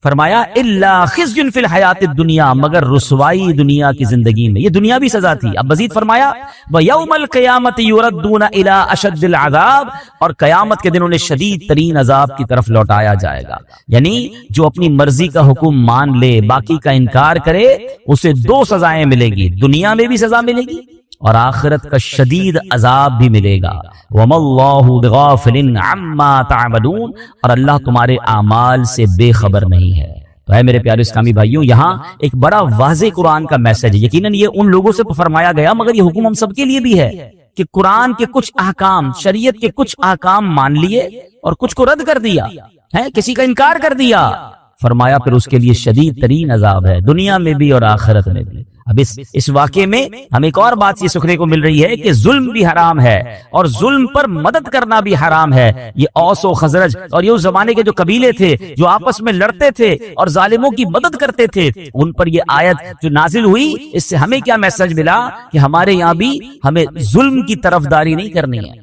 فرمایا الا خزي فی الحیات الدنیا، مگر رسوائی دنیا کی زندگی میں، یہ دنیاوی سزا تھی. اب مزید فرمایا ویوم القیامت یردون الی اشد العذاب، اور قیامت کے دن انہیں شدید ترین عذاب کی طرف لوٹایا جائے گا. یعنی جو اپنی مرضی کا حکم مان لے، باقی کا انکار کرے، اسے 2 سزائیں ملے گی، دنیا میں بھی سزا ملے گی اور آخرت کا شدید عذاب بھی ملے گا. وَمَا اللَّهُ بِغَافِلٍ عَمَّا تَعْمَلُونَ، اور اللہ تمہارے اعمال سے بے خبر نہیں ہے. تو اے میرے پیارے اسلامی بھائیوں، یہاں ایک بڑا واضح قرآن کا میسج ہے. یقیناً یہ ان لوگوں سے فرمایا گیا، مگر یہ حکم ہم سب کے لیے بھی ہے کہ قرآن کے کچھ احکام، شریعت کے کچھ احکام مان لیے اور کچھ کو رد کر دیا ہے، کسی کا انکار کر دیا، فرمایا پھر اس کے لیے شدید ترین عذاب ہے، دنیا میں بھی اور آخرت میں بھی. اب اس واقعے میں ہمیں ایک اور بات یہ سننے کو مل رہی ہے کہ ظلم بھی حرام ہے اور ظلم پر مدد کرنا بھی حرام ہے. یہ اوس و خزرج اور یہ اس زمانے کے جو قبیلے تھے جو آپس میں لڑتے تھے اور ظالموں کی مدد کرتے تھے، ان پر یہ آیت جو نازل ہوئی، اس سے ہمیں کیا میسج ملا کہ ہمارے یہاں بھی ہمیں ظلم کی طرفداری نہیں کرنی ہے،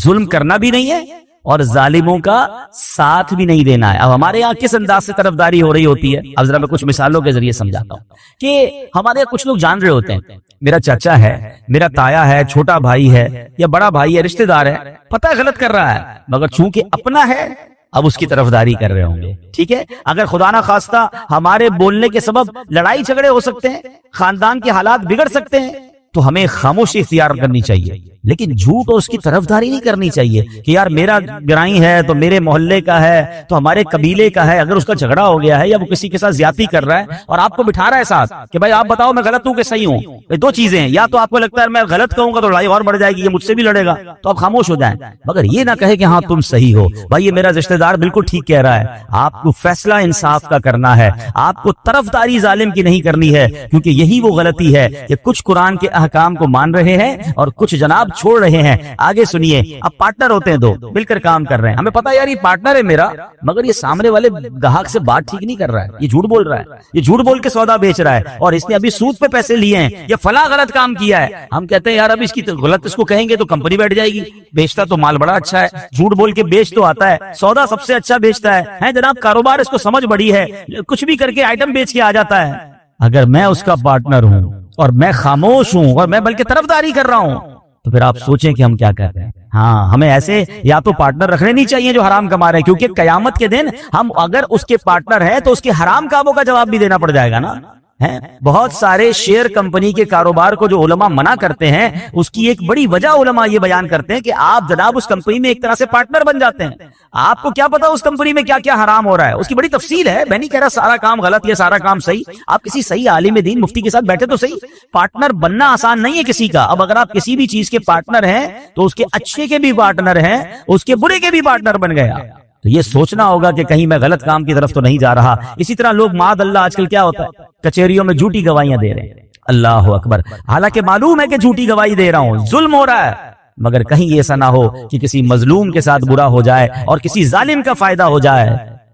ظلم کرنا بھی نہیں ہے اور ظالموں کا ساتھ بھی نہیں دینا ہے. اب ہمارے یہاں کس انداز سے طرفداری ہو رہی ہوتی ہے، اب ذرا میں کچھ مثالوں کے ذریعے سمجھاتا ہوں کہ ہمارے یہاں کچھ لوگ جان رہے ہوتے ہیں، میرا چاچا ہے، میرا تایا ہے، چھوٹا بھائی ہے یا بڑا بھائی ہے، رشتہ دار ہے، پتہ غلط کر رہا ہے، مگر چونکہ اپنا ہے اب اس کی طرفداری کر رہے ہوں گے. ٹھیک ہے، اگر خدا نہ خواستہ ہمارے بولنے کے سبب لڑائی جھگڑے ہو سکتے ہیں، خاندان کے حالات بگڑ سکتے ہیں، تو ہمیں خاموشی اختیار کرنی چاہیے، لیکن جھوٹ اور اس کی طرفداری نہیں کرنی چاہیے کہ یار میرا گرائی ہے تو میرے محلے کا ہے تو ہمارے قبیلے کا ہے، اگر اس کا جھگڑا ہو گیا ہے یا وہ کسی کے ساتھ زیادتی کر رہا ہے اور آپ کو بٹھا رہا ہے ساتھ کہ بھائی آپ بتاؤ میں غلط ہوں کہ صحیح ہوں، یہ 2 چیزیں ہیں، یا تو آپ کو لگتا ہے میں غلط کہوں گا تو لڑائی اور بڑھ جائے گی، یہ مجھ سے بھی لڑے گا، تو آپ خاموش ہو جائیں، مگر یہ نہ کہے کہ ہاں تم صحیح ہو، بھائی یہ میرا رشتہ دار بالکل ٹھیک کہہ رہا ہے. آپ کو فیصلہ انصاف کا کرنا ہے، آپ کو طرفداری ظالم کی نہیں کرنی ہے، کیونکہ یہی وہ غلطی ہے کہ کچھ قرآن کے احکام کو مان رہے ہیں اور کچھ جناب چھوڑ رہے ہیں. آگے سنیے، اب پارٹنر ہوتے ہیں 2 مل کر کام کر رہے ہیں، ہمیں پتا یار یہ پارٹنر ہے میرا، مگر یہ سامنے والے گاہک سے بات ٹھیک نہیں کر رہا ہے، یہ جھوٹ بول رہا ہے، یہ جھوٹ بول کے سودا بیچ رہا ہے اور اس نے ابھی سود پہ پیسے لیے ہیں، یا فلاں غلط کام کیا ہے. ہم کہتے ہیں یار اب اس کی غلط اس کو کہیں گے تو کمپنی بیٹھ جائے گی، بیچتا تو مال بڑا اچھا ہے، جھوٹ بول کے بیچ تو آتا ہے، سودا سب سے اچھا بیچتا ہے جناب، کاروبار اس کو سمجھ بڑی ہے، کچھ بھی کر کے آئٹم بیچ کے آ جاتا ہے. اگر میں اس کا پارٹنر ہوں اور میں خاموش ہوں اور میں بلکہ طرفداری کر رہا ہوں، تو پھر آپ سوچیں کہ ہم کیا کر رہے ہیں. ہاں، ہمیں ایسے یا تو پارٹنر رکھنے نہیں چاہیے جو حرام کما رہے ہیں، کیونکہ قیامت کے دن ہم اگر اس کے پارٹنر ہے تو اس کے حرام کاموں کا جواب بھی دینا پڑ جائے گا نا. ہیں بہت سارے شیئر کمپنی کے کاروبار کو جو علماء منع کرتے ہیں اس کی ایک بڑی وجہ علماء یہ بیان کرتے ہیں کہ آپ جناب اس کمپنی میں ایک طرح سے پارٹنر بن جاتے ہیں. آپ کو کیا پتا اس کمپنی میں کیا کیا حرام ہو رہا ہے, اس کی بڑی تفصیل ہے. میں نہیں کہہ رہا سارا کام غلط یا سارا کام صحیح, آپ کسی صحیح عالم دین مفتی کے ساتھ بیٹھے تو صحیح. پارٹنر بننا آسان نہیں ہے کسی کا. اب اگر آپ کسی بھی چیز کے پارٹنر ہیں تو اس کے اچھے کے بھی پارٹنر ہیں, اس کے برے کے بھی پارٹنر بن گیا. تو یہ سوچنا ہوگا کہ کہیں میں غلط کام کی طرف تو نہیں جا رہا. اسی طرح لوگ معاذ اللہ آج کل کیا ہوتا ہے, کچہریوں میں جھوٹی گواہیاں دے رہے ہیں. اللہ اکبر, حالانکہ معلوم ہے کہ جھوٹی گواہی دے رہا ہوں, ظلم ہو رہا ہے, مگر کہیں ایسا نہ ہو کہ کسی مظلوم کے ساتھ برا ہو جائے اور کسی ظالم کا فائدہ ہو جائے,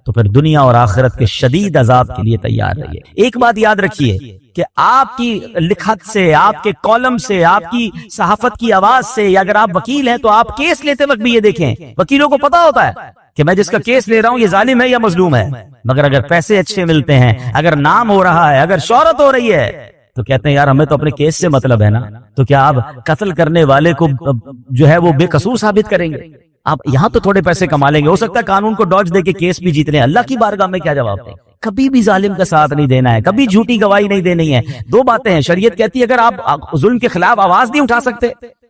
تو پھر دنیا اور آخرت کے شدید عذاب کے لیے تیار رہیے. ایک بات یاد رکھیے کہ آپ کی لکھت سے, آپ کے کالم سے, آپ کی صحافت کی آواز سے, یا اگر آپ وکیل ہیں تو آپ کیس لیتے وقت بھی یہ دیکھیں, وکیلوں کو پتا ہوتا ہے کہ میں جس کا کیس لے رہا ہوں یہ ظالم ہے یا مظلوم ہے, مگر اگر پیسے اچھے ملتے ہیں, اگر نام ہو رہا ہے, اگر شہرت ہو رہی ہے, تو کہتے ہیں یار ہمیں تو اپنے کیس سے مطلب ہے نا. تو کیا آپ قتل کرنے والے کو جو ہے وہ بے قصور ثابت کریں گے؟ آپ یہاں تو تھوڑے پیسے کما لیں گے, ہو سکتا ہے قانون کو ڈاج دے کے کیس بھی جیت لیں. اللہ کی بارگاہ میں کیا جواب دیں؟ کبھی بھی ظالم کا ساتھ نہیں دینا ہے, کبھی جھوٹی گواہی نہیں دینی ہے. دو باتیں ہیں, شریعت کہتی ہے اگر آپ ظلم کے خلاف آواز نہیں اٹھا سکتے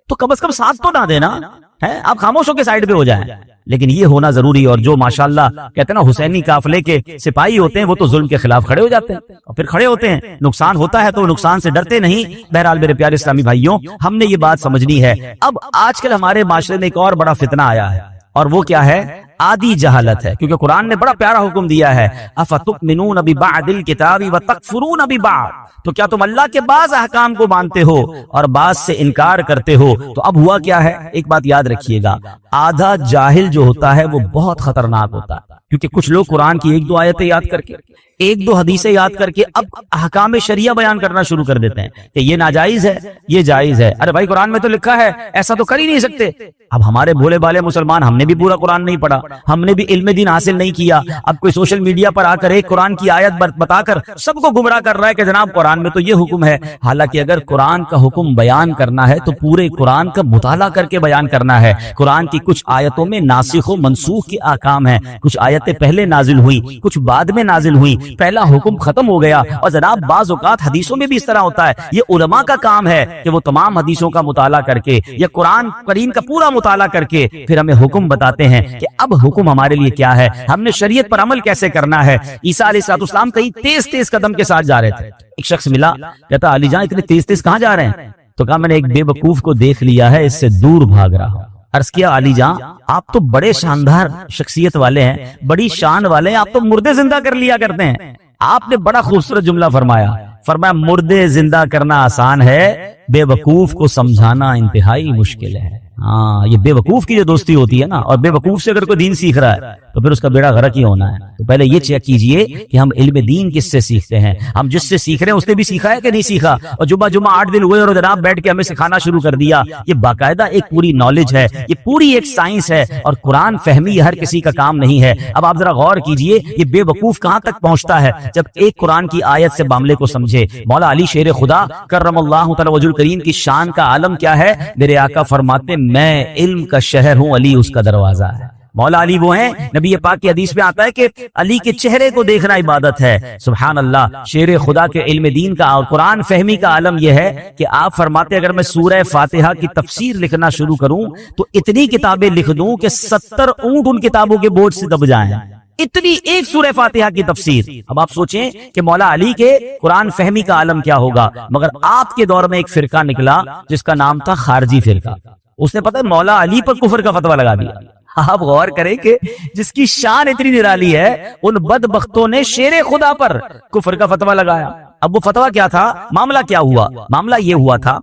تو کم از کم ساتھ تو نہ دینا ہے, آپ خاموش ہو کے سائڈ پہ ہو جائیں. لیکن یہ ہونا ضروری, اور جو ماشاءاللہ کہتے ہیں نا حسینی قافلے کے سپاہی ہوتے ہیں وہ تو ظلم کے خلاف کھڑے ہو جاتے ہیں, اور پھر کھڑے ہوتے ہیں, نقصان ہوتا ہے تو نقصان سے ڈرتے نہیں. بہرحال میرے پیارے اسلامی بھائیوں, ہم نے یہ بات سمجھنی ہے. اب آج کل ہمارے معاشرے میں ایک اور بڑا فتنہ آیا ہے, اور وہ کیا ہے؟ آدھی جہالت ہے. کیونکہ قرآن نے بڑا پیارا حکم دیا ہے, افتؤمنون ببعض الکتاب وتکفرون ببعض, تو کیا تم اللہ کے بعض احکام کو مانتے ہو اور بعض سے انکار کرتے ہو؟ تو اب ہوا کیا ہے, ایک بات یاد رکھیے گا, آدھا جاہل جو ہوتا ہے وہ بہت خطرناک ہوتا ہے. کیونکہ کچھ لوگ قرآن کی ایک دو آیتیں یاد کر کے, ایک دو حدیثیں یاد کر کے اب احکام شریعہ بیان کرنا شروع کر دیتے ہیں کہ یہ ناجائز ہے, یہ جائز ہے. ارے بھائی قرآن میں تو لکھا ہے, ایسا تو کر ہی نہیں سکتے. اب ہمارے بھولے بالے مسلمان, ہم نے بھی پورا قرآن نہیں پڑھا, ہم نے بھی علم دین حاصل نہیں کیا. اب کوئی سوشل میڈیا پر آ کر ایک قرآن کی آیت بتا کر سب کو گمراہ کر رہا ہے کہ جناب قرآن میں تو یہ حکم ہے. حالانکہ اگر قرآن کا حکم بیان کرنا ہے تو پورے قرآن کا مطالعہ کر کے بیان کرنا ہے. قرآن کی کچھ آیتوں میں ناسخ و منسوخ کے احکام ہیں, کچھ آیتیں پہلے نازل ہوئی, کچھ بعد میں نازل ہوئی, پہلا حکم ختم ہو گیا. اور جناب بعض اوقات حدیثوں میں بھی اس طرح ہوتا ہے. یہ علماء کا کام ہے کہ وہ تمام حدیثوں کا مطالعہ کر کے یا قرآن کریم کا پورا مطالعہ کر کے پھر ہمیں حکم بتاتے ہیں کہ اب حکم ہمارے لیے کیا ہے, ہم نے شریعت پر عمل کیسے کرنا ہے. عیسیٰ علیہ السلام کئی تیز تیز قدم کے ساتھ جا رہے تھے. ایک شخص ملا, کہتا علی جان اتنے تیز تیز کہاں جا رہے ہیں؟ تو کہا میں نے ایک بے وقوف کو دیکھ لیا ہے, اس سے دور بھاگ رہا ہوں. عرض کیا علی جان آپ تو بڑے شاندار شخصیت والے ہیں, بڑی شان والے ہیں, آپ تو مردے زندہ کر لیا کرتے ہیں. آپ نے بڑا خوبصورت جملہ فرمایا, مردے زندہ کرنا آسان ہے, بے وقوف کو سمجھانا انتہائی مشکل ہے. ہاں, یہ بے وقوف کی جو دوستی ہوتی ہے نا, اور بے وقوف سے اگر کوئی دین سیکھ رہا ہے تو پھر اس کا بیڑا غرق ہی ہونا ہے. تو پہلے یہ چیک کیجئے کہ ہم علم دین کس سے سیکھتے ہیں, ہم جس سے سیکھ رہے ہیں اس نے بھی سیکھا ہے کہ نہیں سیکھا. اور جمعہ 8 دن ہوئے اور جناب بیٹھ کے ہمیں سکھانا شروع کر دیا. یہ باقاعدہ ایک پوری نالج ہے, یہ پوری ایک سائنس ہے, اور قرآن فہمی ہر کسی کا کام نہیں ہے. اب آپ ذرا غور کیجئے, یہ بے وقوف کہاں تک پہنچتا ہے جب ایک قرآن کی آیت سے معاملے کو سمجھے. مولا علی شیر خدا کرم اللہ تعالی وجہ الکریم کی شان کا عالم کیا ہے؟ میرے آقا فرماتے میں علم کا شہر ہوں, علی اس کا دروازہ ہے. مولا علی وہ ہیں, نبی پاک کی حدیث میں آتا ہے کہ علی کے چہرے کو دیکھنا عبادت ہے. سبحان اللہ, شیر خدا کے علم دین کا اور قرآن فہمی کا عالم یہ ہے کہ آپ فرماتے اگر میں سورہ فاتحہ کی تفسیر لکھنا شروع کروں تو اتنی کتابیں لکھ دوں کہ 70 اونٹ ان کتابوں کے بوجھ سے دب جائیں. اتنی ایک سورہ فاتحہ کی تفسیر. اب آپ سوچیں کہ مولا علی کے قرآن فہمی کا عالم کیا ہوگا. مگر آپ کے دور میں ایک فرقہ نکلا جس کا نام تھا خارجی فرقہ. اس نے پتہ ہے مولا علی پر کفر کا فتویٰ لگا دیا. آپ غور کریں کہ جس کی شان اتنی نرالی ہے, ان بدبختوں نے شیر خدا پر کفر کا فتویٰ لگایا. اب وہ فتویٰ کیا تھا, معاملہ کیا ہوا؟ معاملہ یہ ہوا تھا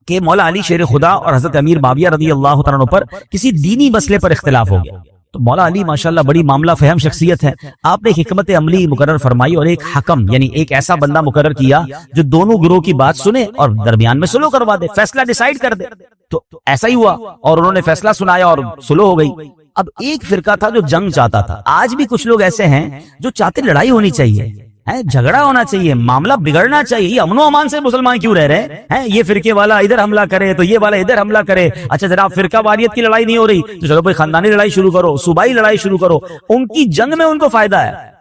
کہ مولا علی شیر خدا اور حضرت امیر معاویہ رضی اللہ تعالیٰ عنہ پر کسی دینی مسئلے پر اختلاف ہو گیا. تو مولا علی ماشاءاللہ بڑی معاملہ فہم شخصیت ہے. آپ نے حکمت عملی مقرر فرمائی اور ایک حکم یعنی ایک ایسا بندہ مقرر کیا جو دونوں گروہ کی بات سنے اور درمیان میں سلو کروا دے, فیصلہ ڈیسائیڈ کر دے. تو ایسا ہی ہوا اور انہوں نے فیصلہ سنایا اور سلو ہو گئی. اب ایک فرقہ تھا جو جنگ چاہتا تھا. آج بھی کچھ لوگ ایسے ہیں جو چاہتے لڑائی ہونی چاہیے, جھگڑا ہونا چاہیے, معاملہ بگڑنا چاہیے. یہ امن و امان سے مسلمان کیوں رہ رہے ہیں؟ یہ فرقے والا ادھر حملہ کرے تو یہ والا ادھر حملہ کرے. اچھا جناب فرقہ واریت کی لڑائی نہیں ہو رہی تو چلو بھائی خاندانی لڑائی شروع کرو, صوبائی لڑائی شروع کرو. ان کی جنگ میں ان کو فائدہ ہے.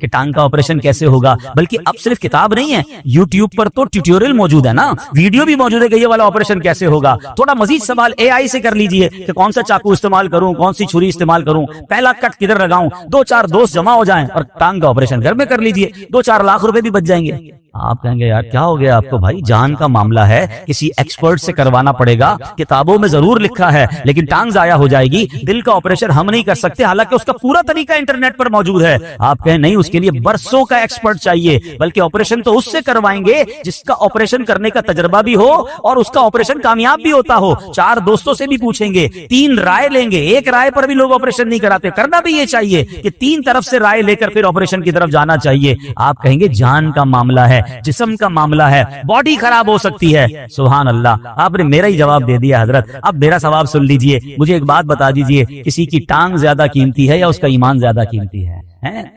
کہ ٹانگ کا آپریشن کیسے ہوگا. بلکہ اب صرف کتاب نہیں ہے, یوٹیوب پر تو ٹیوٹوریل موجود ہے نا, ویڈیو بھی موجود ہے کہ یہ والا آپریشن کیسے ہوگا. تھوڑا مزید سوال اے آئی سے کر لیجئے کہ کون سا چاقو استعمال کروں, کون سی چھری استعمال کروں, پہلا کٹ کدھر لگاؤں. 2-4 دوست جمع ہو جائیں اور ٹانگ کا آپریشن گھر میں کر لیجئے, 2-4 لاکھ روپے بھی بچ جائیں گے. آپ کہیں گے یار کیا ہو گیا آپ کو بھائی, جان کا معاملہ ہے, کسی ایکسپرٹ سے کروانا پڑے گا. کتابوں میں ضرور لکھا ہے لیکن ٹانگ ضائع ہو جائے گی. دل کا آپریشن ہم نہیں کر سکتے, حالانکہ اس کا پورا طریقہ انٹرنیٹ پر موجود ہے. آپ کہیں نہیں, اس کے لیے برسوں کا ایکسپرٹ چاہیے. بلکہ آپریشن تو اس سے کروائیں گے جس کا آپریشن کرنے کا تجربہ بھی ہو اور اس کا آپریشن کامیاب بھی ہوتا ہو. 4 دوستوں سے بھی پوچھیں گے, 3 رائے لیں گے. ایک رائے پر بھی لوگ آپریشن نہیں کراتے. کرنا بھی یہ چاہیے کہ 3 طرف سے رائے لے کر پھر آپریشن کی طرف جانا چاہیے. آپ کہیں گے جان کا معاملہ ہے, جسم کا معاملہ ہے, باڈی خراب ہو سکتی ہے. سبحان اللہ, آپ نے میرا ہی جواب دے دیا حضرت. اب میرا ثواب سن لیجئے. مجھے ایک بات بتا دیجئے, کسی کی ٹانگ زیادہ قیمتی ہے یا اس کا ایمان زیادہ قیمتی ہے؟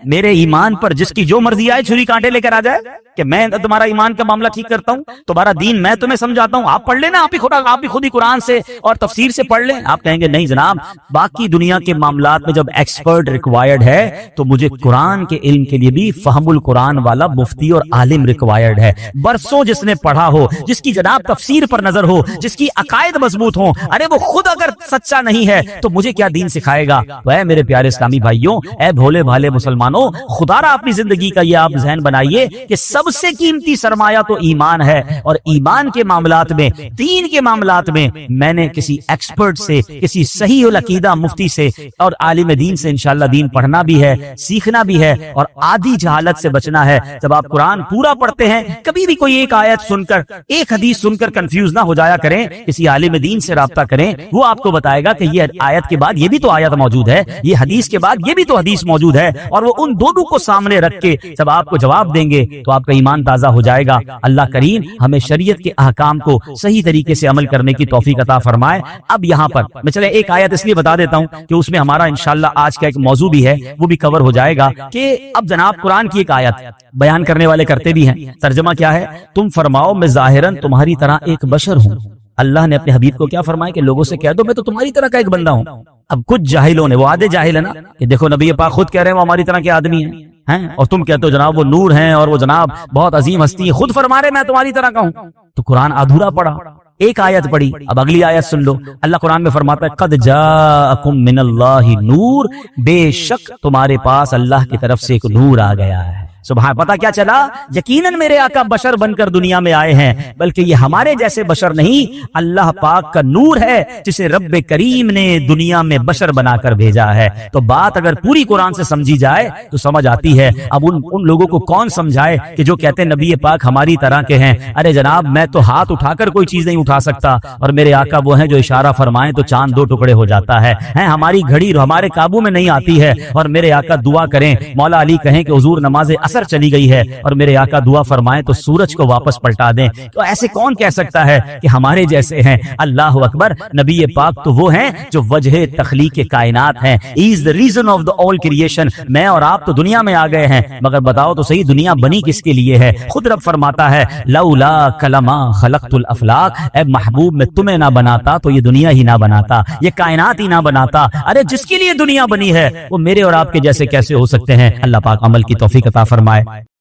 میرے ایمان پر جس کی جو مرضی آئے چھری کانٹے لے کر آ جائے کہ میں تمہارا ایمان کا معاملہ ٹھیک کرتا ہوں, تمہارا دین میں تمہیں سمجھاتا ہوں, آپ پڑھ لینا, آپ بھی خود ہی قرآن سے اور تفسیر سے پڑھ لیں. آپ کہیں گے نہیں جناب, باقی دنیا کے معاملات میں جب ایکسپرٹ ریکوائرڈ ہے تو مجھے قرآن کے علم کے لیے بھی فہم القرآن والا مفتی اور عالم ریکوائرڈ ہے. برسوں جس نے پڑھا ہو, جس کی جناب تفسیر پر نظر ہو, جس کی عقائد مضبوط ہوں. ارے وہ خود اگر سچا نہیں ہے تو مجھے کیا دین سکھائے گا؟ اے میرے پیارے اسلامی بھائیوں, اے بھولے بھالے مسلمانوں, خدا را اپنی زندگی کا یہ آپ ذہن بنائیے کہ سب سے قیمتی سرمایہ تو ایمان ہے. اور ایمان کے معاملات میں, دین کے معاملات میں میں نے کسی ایکسپرٹ سے, کسی صحیح العقیدہ مفتی سے اور عالم دین سے انشاءاللہ دین پڑھنا بھی ہے, سیکھنا بھی ہے اور آدھی جہالت سے بچنا ہے. جب آپ قرآن پورا پڑھتے ہیں, کبھی بھی کوئی ایک آیت سن کر, ایک حدیث سن کر کنفیوز نہ ہو جایا کریں. کسی عالم دین سے رابطہ کریں, وہ آپ کو بتائے گا کہ یہ آیت کے بعد یہ بھی تو آیت موجود ہے, یہ حدیث کے بعد یہ بھی تو حدیث موجود ہے. اور وہ ان دونوں کو سامنے رکھ کے جب آپ کو جواب دیں گے تو آپ کا ایمان تازہ ہو جائے گا. اللہ کریم ہمیں شریعت کے احکام کو صحیح طریقے سے عمل کرنے کی توفیق عطا فرمائے. اب یہاں پر میں چلے ایک آیت اس لیے بتا دیتا ہوں کہ اس میں ہمارا انشاءاللہ آج کا ایک موضوع بھی ہے, وہ بھی کور ہو جائے گا. کہ اب جناب قرآن کی ایک آیت بیان کرنے والے کرتے بھی ہیں, ترجمہ کیا ہے؟ تم فرماؤ میں ظاہراً تمہاری طرح ایک بشر ہوں. اللہ نے اپنے حبیب کو کیا فرمایا کہ لوگوں سے کہہ دو میں تو تمہاری طرح کا ایک بندہ ہوں. اب کچھ جاہلوں نے, وہ آدھے جاہل ہے نا, کہ دیکھو نبی پاک خود کہہ رہے ہیں وہ ہماری طرح کے آدمی ہیں, اور تم کہتے ہو جناب وہ نور ہیں اور وہ جناب بہت عظیم ہستی ہے, خود فرما رہے میں تمہاری طرح کا ہوں. تو قرآن ادھورا پڑا, ایک آیت پڑھی. اب اگلی آیت سن لو. اللہ قرآن میں فرماتا ہے قد جاءکم من اللہ نور, بے شک تمہارے پاس اللہ کی طرف سے ایک نور آ گیا ہے. سبحان, پتہ کیا چلا؟ یقیناً میرے آقا بشر بن کر دنیا میں آئے ہیں, بلکہ یہ ہمارے جیسے بشر نہیں, اللہ پاک کا نور ہے جسے رب کریم نے دنیا میں بشر بنا کر بھیجا ہے. تو بات اگر پوری قرآن سے سمجھی جائے تو سمجھ آتی ہے. اب ان لوگوں کو کون سمجھائے کہ جو کہتے ہیں نبی پاک ہماری طرح کے ہیں. ارے جناب میں تو ہاتھ اٹھا کر کوئی چیز نہیں اٹھا سکتا, اور میرے آقا وہ ہیں جو اشارہ فرمائیں تو چاند 2 ٹکڑے ہو جاتا ہے. ہماری گھڑی ہمارے قابو میں نہیں آتی ہے, اور میرے آقا دعا کریں, مولا علی کہیں کہ حضور نماز اثر چلی گئی ہے, اور میرے آقا دعا فرمائیں تو سورج کو واپس پلٹا دیں. تو ایسے کون کہہ سکتا ہے کہ ہمارے جیسے ہیں؟ اللہ اکبر. نبی پاک تو وہ ہیں جو وجہ تخلیق کائنات ہیں. He is the reason of the all creation. میں اور آپ تو دنیا میں آ گئے ہیں, مگر بتاؤ تو صحیح دنیا بنی کس کے لیے ہے؟ خود رب فرماتا ہے لولا کلما خلقت الافلاق, اے محبوب میں تمہیں نہ بناتا تو یہ دنیا ہی نہ بناتا, یہ کائنات ہی نہ بناتا. ارے جس کے لیے دنیا بنی ہے وہ میرے اور آپ کے جیسے کیسے ہو سکتے ہیں؟ اللہ پاک عمل کی توفیق عطا فرمائے.